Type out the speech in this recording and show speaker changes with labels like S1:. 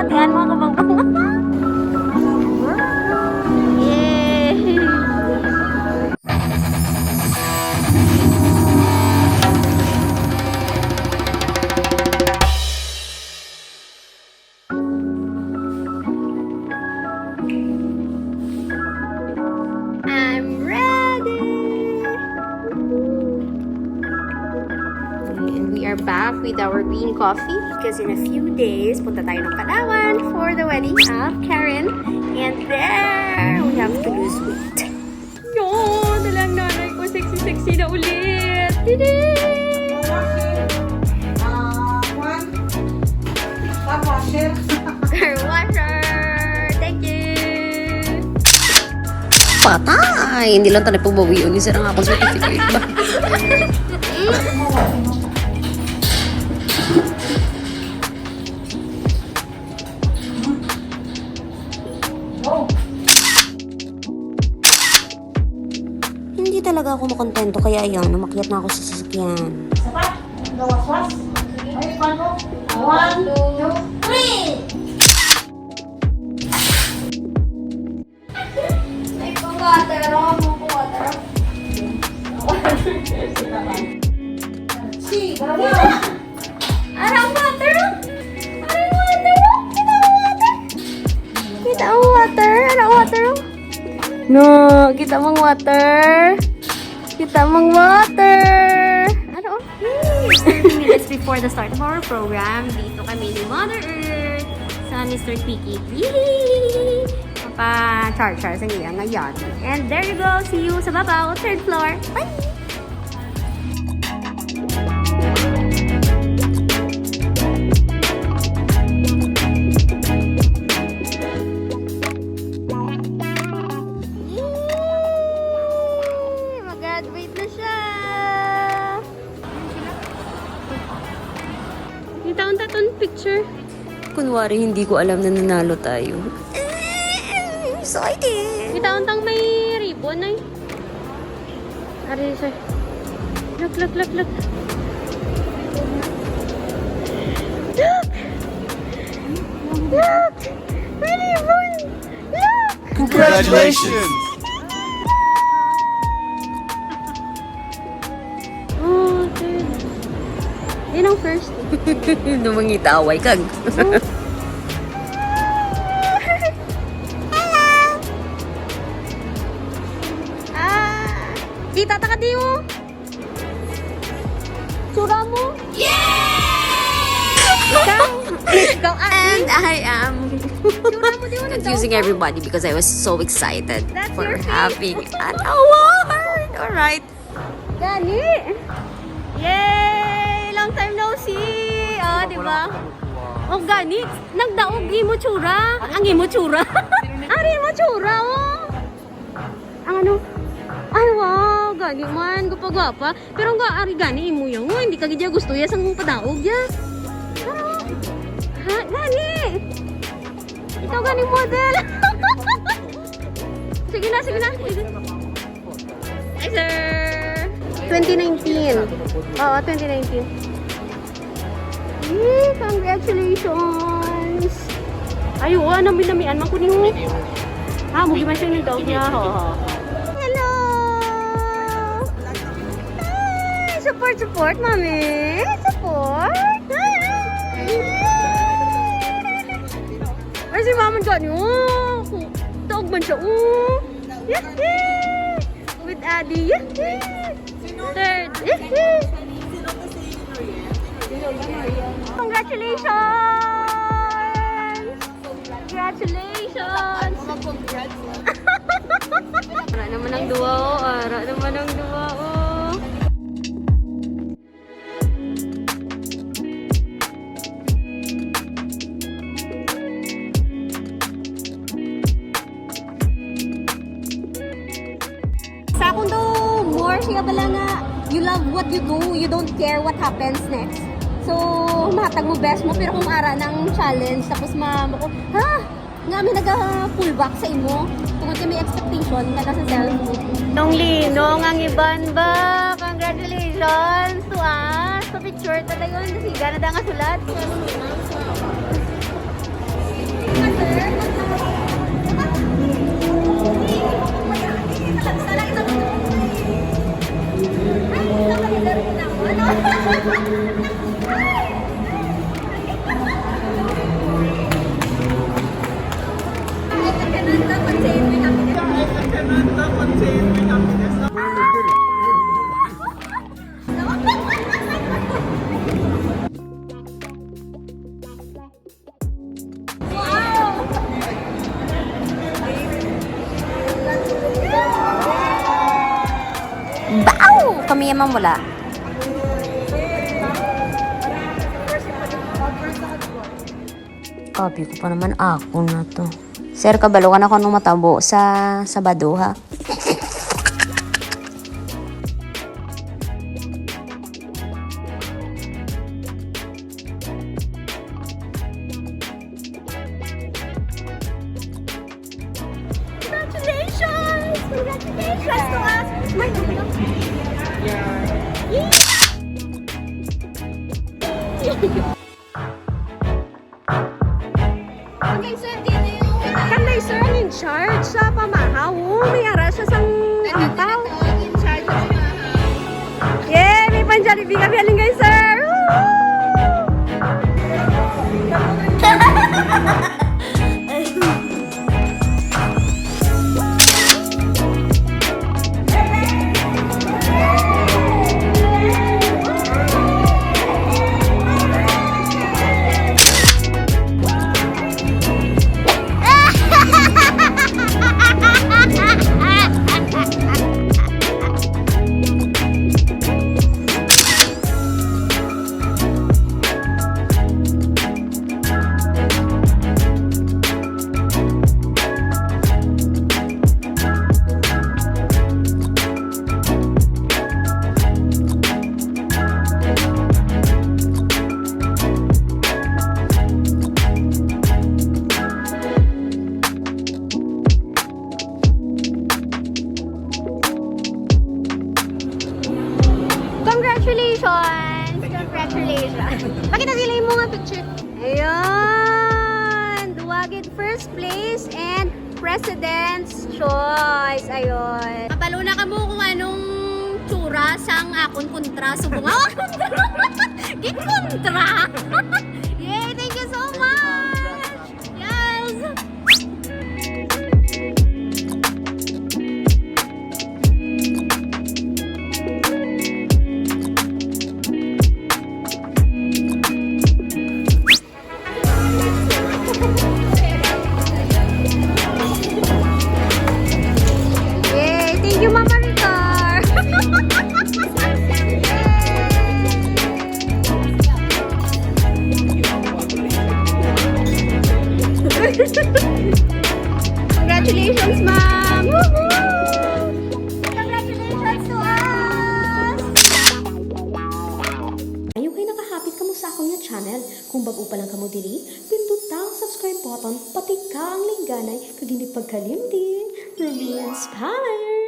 S1: Yan mga kabang-bang. Yay! I'm ready! And we are back with our green coffee because in a few days, punta tayo ng Palawan for the wedding of Karen. And there, we have to lose weight. Yun! Dalang nanay ko, sexy-sexy na ulit! Didi! Car washer! Thank you!
S2: Patay! Hindi lang tayo pumawiyon. Isa na nga akong certificate ba? Hindi talaga ako makontento kaya ayan, namakyat na ako sa sasakyan.
S3: Sapat? Gawas-was? Ay, paano? 1, 2, 3!
S1: Ay, pang-water ako. Pang-water.
S3: Si, dalawa!
S1: Arang water! Arang water! Kita ang water! Kita ang water! Arang water! No! Kita ang water! Kita ang water! Ano? 30 minutes before the start of our program, dito kami ni Mother Earth sa Mr. Picky. Yee! Papa-char-char sa niya ngayon. And there you go! See you sa babaw, 3rd floor. Bye! Mag-graduate na siya! Kita taton picture.
S2: Kunwari, hindi ko alam na nanalo tayo. Excited!
S1: Kita untang may ribbon ay. Ari sir. Look. Look! Look! May ribbon! Look!
S4: Congratulations!
S1: Oh, third. Yan ang first.
S2: Dumangita away kag.
S1: Kita ta ka di mo. Sura mo. Ikaw
S2: And I am
S1: Sura mo di mo
S2: confusing everybody because I was so excited
S1: That's
S2: for
S1: your face.
S2: having an award. Alright.
S1: Gani. Yay! Long time no see. Oh, di ba? Oh, gani. Nagdaog imo tsura. Ang imo tsura. Ari mo tsura, oh. Ang ano? Ay, wow. Gani man. Gupagwapa. Pero nga, ari gani imo yung. Oh, hindi ka gidya gusto ya sang padaog ya. Ano? Ha? Gani. Ikaw gani model. Sige na. Hi, sir. 2019. Oo, 2019. Congratulations! Ayo, nami-namian man ko ni mo. Ha, mo giman siya nito. Hello! Hi! Support, mami! Support! Ay, si mama ka niyo. Taog man siya. Yay! With Addy. Third. Congratulations! Ara naman ang duwa, oh. Sa akong do, more siya bala nga, you love what you do, you don't care what happens next. So, mahatag mo best mo, pero kung ara ng challenge, tapos ko, ha? Nga may nag-pull back sa imo. Kung may expectation, kada sa self. Nung linong ang iban ba? Congratulations to us. Sa picture talaga yun. Nasiga na nga sulat.
S2: Bow! Kami yaman wala. Copy ko pa naman ako na to. Sir, kabalo ka na kung anong matabo sa Sabado, ha?
S1: Congratulations! Congratulations to us! Kanday sir ang in charge sa pamahaw. May ara siya sang ampaw. Yay! May panjalibi kami aling guys sir! Congratulations! Congratulations! Pakita sila yung mga picture. Ayun! Duwagin first place and President's Choice. Ayun. Kapalo na ka mo kung anong tsura sang akon kontra. Subungawa kontra! Di kontra! Yay! Thank you so much! Yes! Thank you, Mama Ricar. Congratulations, Mom. Congratulations to us.
S2: Ayaw kayo nakahapit ka mo sa akong yung channel. Kung bago pa lang ka mo diri, pindot ang subscribe button, pati ka ang lingganay, kag hindi pagkalimdin. Ruby Inspired!